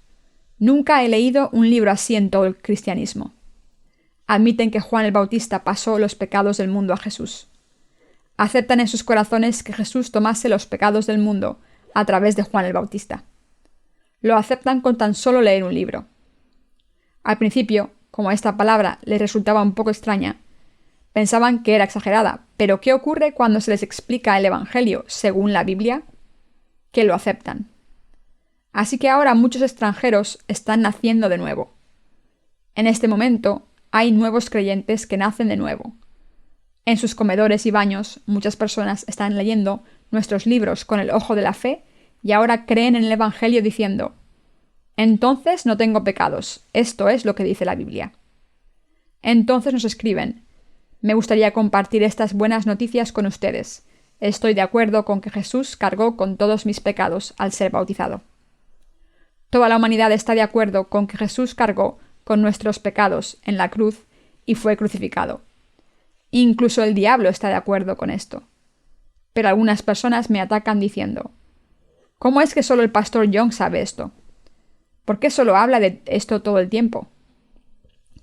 Nunca he leído un libro así en todo el cristianismo. Admiten que Juan el Bautista pasó los pecados del mundo a Jesús. Aceptan en sus corazones que Jesús tomase los pecados del mundo a través de Juan el Bautista. Lo aceptan con tan solo leer un libro. Al principio, como esta palabra les resultaba un poco extraña, pensaban que era exagerada, pero ¿qué ocurre cuando se les explica el Evangelio según la Biblia? Que lo aceptan. Así que ahora muchos extranjeros están naciendo de nuevo. En este momento hay nuevos creyentes que nacen de nuevo. En sus comedores y baños muchas personas están leyendo nuestros libros con el ojo de la fe y ahora creen en el Evangelio diciendo: entonces no tengo pecados, esto es lo que dice la Biblia. Entonces nos escriben: me gustaría compartir estas buenas noticias con ustedes. Estoy de acuerdo con que Jesús cargó con todos mis pecados al ser bautizado. Toda la humanidad está de acuerdo con que Jesús cargó con nuestros pecados en la cruz y fue crucificado. Incluso el diablo está de acuerdo con esto. Pero algunas personas me atacan diciendo: ¿cómo es que solo el pastor Young sabe esto? ¿Por qué solo habla de esto todo el tiempo?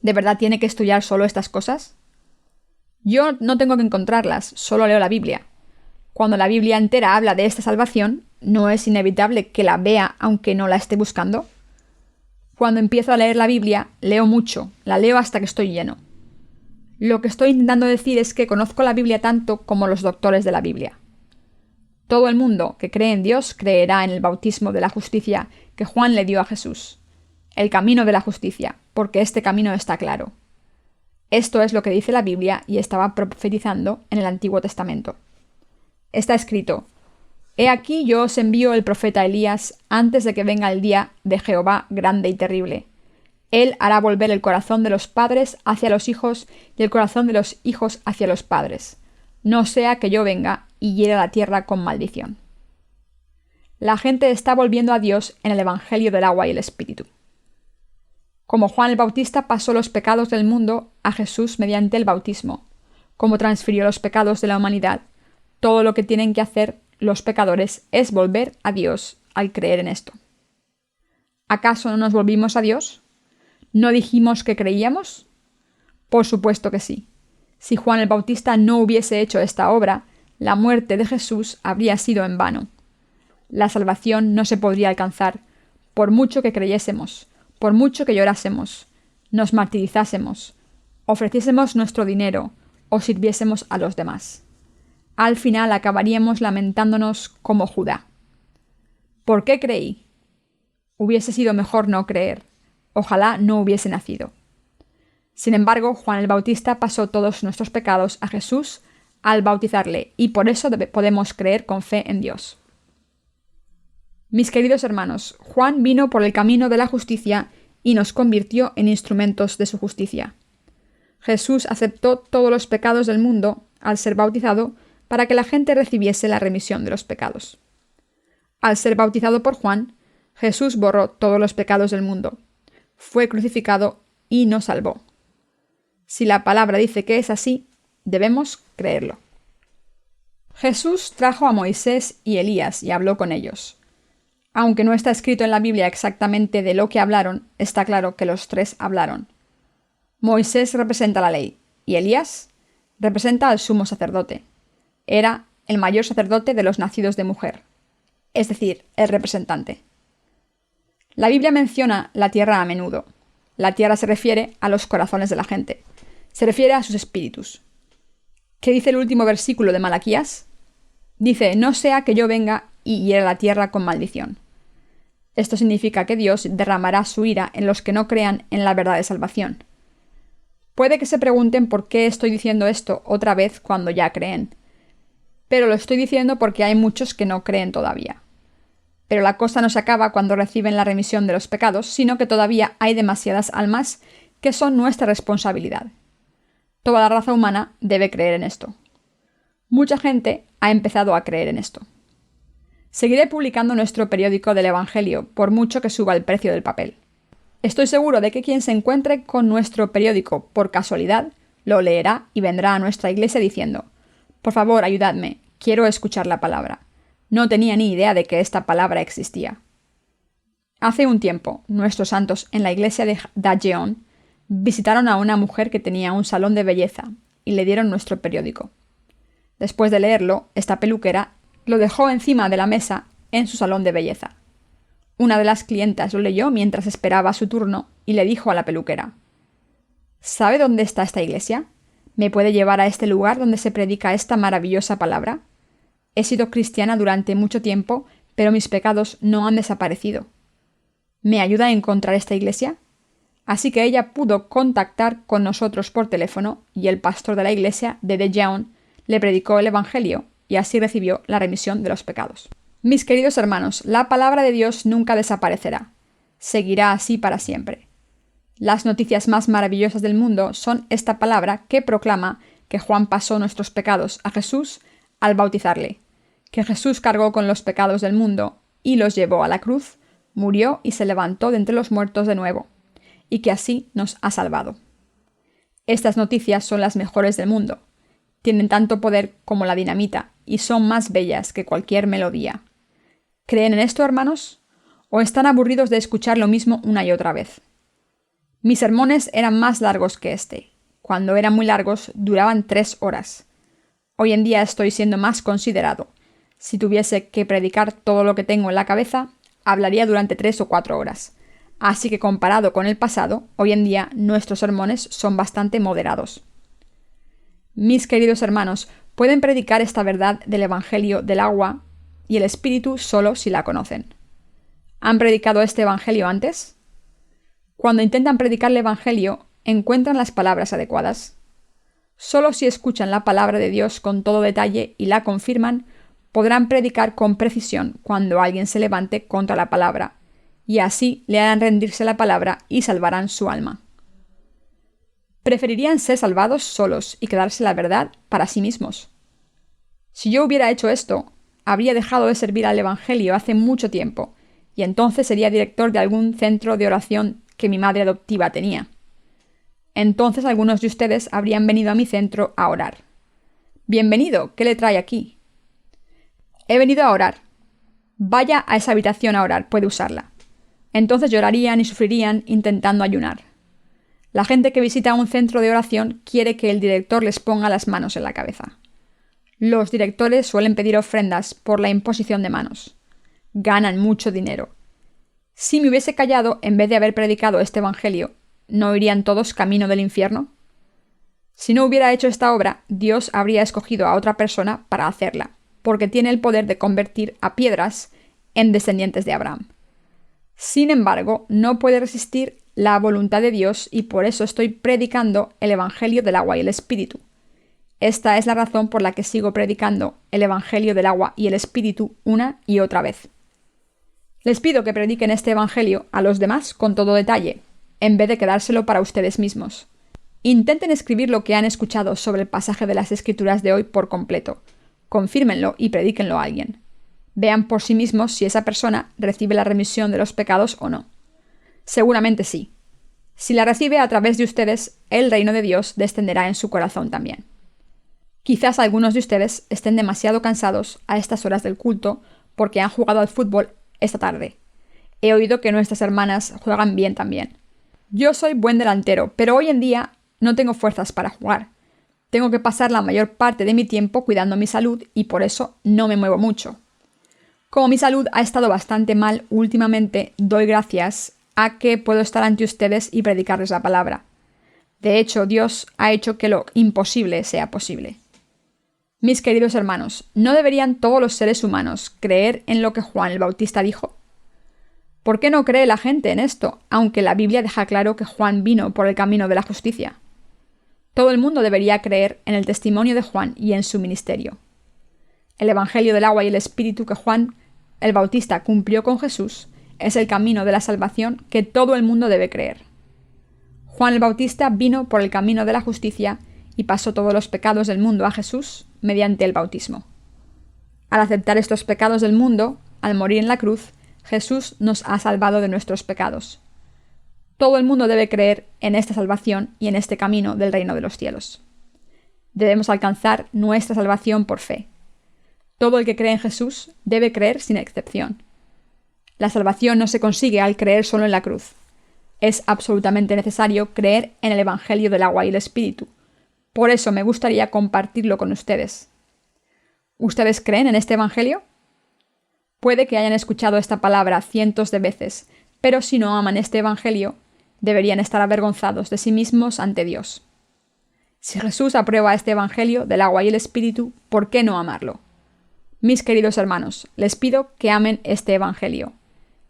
¿De verdad tiene que estudiar solo estas cosas? Yo no tengo que encontrarlas, solo leo la Biblia. Cuando la Biblia entera habla de esta salvación, ¿no es inevitable que la vea aunque no la esté buscando? Cuando empiezo a leer la Biblia, leo mucho, la leo hasta que estoy lleno. Lo que estoy intentando decir es que conozco la Biblia tanto como los doctores de la Biblia. Todo el mundo que cree en Dios creerá en el bautismo de la justicia que Juan le dio a Jesús, el camino de la justicia, porque este camino está claro. Esto es lo que dice la Biblia y estaba profetizando en el Antiguo Testamento. Está escrito: he aquí yo os envío el profeta Elías antes de que venga el día de Jehová grande y terrible. Él hará volver el corazón de los padres hacia los hijos y el corazón de los hijos hacia los padres, no sea que yo venga y hiera la tierra con maldición. La gente está volviendo a Dios en el Evangelio del agua y el Espíritu. Como Juan el Bautista pasó los pecados del mundo a Jesús mediante el bautismo, como transfirió los pecados de la humanidad, todo lo que tienen que hacer los pecadores es volver a Dios al creer en esto. ¿Acaso no nos volvimos a Dios? ¿No dijimos que creíamos? Por supuesto que sí. Si Juan el Bautista no hubiese hecho esta obra, la muerte de Jesús habría sido en vano. La salvación no se podría alcanzar, por mucho que creyésemos, por mucho que llorásemos, nos martirizásemos, ofreciésemos nuestro dinero o sirviésemos a los demás. Al final acabaríamos lamentándonos como Judá. ¿Por qué creí? Hubiese sido mejor no creer. Ojalá no hubiese nacido. Sin embargo, Juan el Bautista pasó todos nuestros pecados a Jesús al bautizarle, y por eso podemos creer con fe en Dios. Mis queridos hermanos, Juan vino por el camino de la justicia y nos convirtió en instrumentos de su justicia. Jesús aceptó todos los pecados del mundo al ser bautizado para que la gente recibiese la remisión de los pecados. Al ser bautizado por Juan, Jesús borró todos los pecados del mundo, fue crucificado y nos salvó. Si la palabra dice que es así, debemos creerlo. Jesús trajo a Moisés y Elías y habló con ellos. Aunque no está escrito en la Biblia exactamente de lo que hablaron, está claro que los tres hablaron. Moisés representa la ley y Elías representa al sumo sacerdote. Era el mayor sacerdote de los nacidos de mujer, es decir, el representante. La Biblia menciona la tierra a menudo. La tierra se refiere a los corazones de la gente. Se refiere a sus espíritus. ¿Qué dice el último versículo de Malaquías? Dice, no sea que yo venga y hiera la tierra con maldición. Esto significa que Dios derramará su ira en los que no crean en la verdad de salvación. Puede que se pregunten por qué estoy diciendo esto otra vez cuando ya creen. Pero lo estoy diciendo porque hay muchos que no creen todavía. Pero la cosa no se acaba cuando reciben la remisión de los pecados, sino que todavía hay demasiadas almas que son nuestra responsabilidad. Toda la raza humana debe creer en esto. Mucha gente ha empezado a creer en esto. Seguiré publicando nuestro periódico del Evangelio, por mucho que suba el precio del papel. Estoy seguro de que quien se encuentre con nuestro periódico por casualidad, lo leerá y vendrá a nuestra iglesia diciendo, por favor, ayudadme, quiero escuchar la palabra. No tenía ni idea de que esta palabra existía. Hace un tiempo, nuestros santos en la iglesia de Dajeon visitaron a una mujer que tenía un salón de belleza y le dieron nuestro periódico. Después de leerlo, esta peluquera lo dejó encima de la mesa en su salón de belleza. Una de las clientas lo leyó mientras esperaba su turno y le dijo a la peluquera, ¿sabe dónde está esta iglesia? ¿Me puede llevar a este lugar donde se predica esta maravillosa palabra? He sido cristiana durante mucho tiempo, pero mis pecados no han desaparecido. ¿Me ayuda a encontrar esta iglesia? Así que ella pudo contactar con nosotros por teléfono y el pastor de la iglesia de Dajeon le predicó el Evangelio y así recibió la remisión de los pecados. Mis queridos hermanos, la palabra de Dios nunca desaparecerá. Seguirá así para siempre. Las noticias más maravillosas del mundo son esta palabra que proclama que Juan pasó nuestros pecados a Jesús al bautizarle, que Jesús cargó con los pecados del mundo y los llevó a la cruz, murió y se levantó de entre los muertos de nuevo, y que así nos ha salvado. Estas noticias son las mejores del mundo. Tienen tanto poder como la dinamita y son más bellas que cualquier melodía. ¿Creen en esto, hermanos? ¿O están aburridos de escuchar lo mismo una y otra vez? Mis sermones eran más largos que este. Cuando eran muy largos, duraban 3 horas. Hoy en día estoy siendo más considerado. Si tuviese que predicar todo lo que tengo en la cabeza, hablaría durante 3 o 4 horas. Así que comparado con el pasado, hoy en día nuestros sermones son bastante moderados. Mis queridos hermanos, pueden predicar esta verdad del Evangelio del agua y el Espíritu solo si la conocen. ¿Han predicado este Evangelio antes? Cuando intentan predicar el Evangelio, ¿encuentran las palabras adecuadas? Solo si escuchan la palabra de Dios con todo detalle y la confirman, podrán predicar con precisión cuando alguien se levante contra la palabra, y así le harán rendirse la palabra y salvarán su alma. Preferirían ser salvados solos y quedarse la verdad para sí mismos. Si yo hubiera hecho esto, habría dejado de servir al Evangelio hace mucho tiempo, y entonces sería director de algún centro de oración que mi madre adoptiva tenía. Entonces algunos de ustedes habrían venido a mi centro a orar. Bienvenido, ¿qué le trae aquí? He venido a orar. Vaya a esa habitación a orar, puede usarla. Entonces llorarían y sufrirían intentando ayunar. La gente que visita un centro de oración quiere que el director les ponga las manos en la cabeza. Los directores suelen pedir ofrendas por la imposición de manos. Ganan mucho dinero. Si me hubiese callado en vez de haber predicado este evangelio, ¿no irían todos camino del infierno? Si no hubiera hecho esta obra, Dios habría escogido a otra persona para hacerla, porque tiene el poder de convertir a piedras en descendientes de Abraham. Sin embargo, no puede resistir la voluntad de Dios y por eso estoy predicando el evangelio del agua y el espíritu. Esta es la razón por la que sigo predicando el evangelio del agua y el espíritu una y otra vez. Les pido que prediquen este evangelio a los demás con todo detalle, en vez de quedárselo para ustedes mismos. Intenten escribir lo que han escuchado sobre el pasaje de las Escrituras de hoy por completo. Confírmenlo y predíquenlo a alguien. Vean por sí mismos si esa persona recibe la remisión de los pecados o no. Seguramente sí. Si la recibe a través de ustedes, el reino de Dios descenderá en su corazón también. Quizás algunos de ustedes estén demasiado cansados a estas horas del culto porque han jugado al fútbol esta tarde. He oído que nuestras hermanas juegan bien también. Yo soy buen delantero, pero hoy en día no tengo fuerzas para jugar. Tengo que pasar la mayor parte de mi tiempo cuidando mi salud y por eso no me muevo mucho. Como mi salud ha estado bastante mal últimamente, doy gracias a que puedo estar ante ustedes y predicarles la palabra. De hecho, Dios ha hecho que lo imposible sea posible. Mis queridos hermanos, ¿no deberían todos los seres humanos creer en lo que Juan el Bautista dijo? ¿Por qué no cree la gente en esto, aunque la Biblia deja claro que Juan vino por el camino de la justicia? Todo el mundo debería creer en el testimonio de Juan y en su ministerio. El evangelio del agua y el espíritu que Juan el Bautista cumplió con Jesús es el camino de la salvación que todo el mundo debe creer. Juan el Bautista vino por el camino de la justicia y pasó todos los pecados del mundo a Jesús mediante el bautismo. Al aceptar estos pecados del mundo, al morir en la cruz, Jesús nos ha salvado de nuestros pecados. Todo el mundo debe creer en esta salvación y en este camino del reino de los cielos. Debemos alcanzar nuestra salvación por fe. Todo el que cree en Jesús debe creer sin excepción. La salvación no se consigue al creer solo en la cruz. Es absolutamente necesario creer en el evangelio del agua y el espíritu. Por eso me gustaría compartirlo con ustedes. ¿Ustedes creen en este evangelio? Puede que hayan escuchado esta palabra cientos de veces, pero si no aman este evangelio, deberían estar avergonzados de sí mismos ante Dios. Si Jesús aprueba este evangelio del agua y el espíritu, ¿por qué no amarlo? Mis queridos hermanos, les pido que amen este evangelio.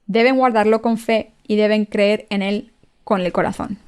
Deben guardarlo con fe y deben creer en él con el corazón.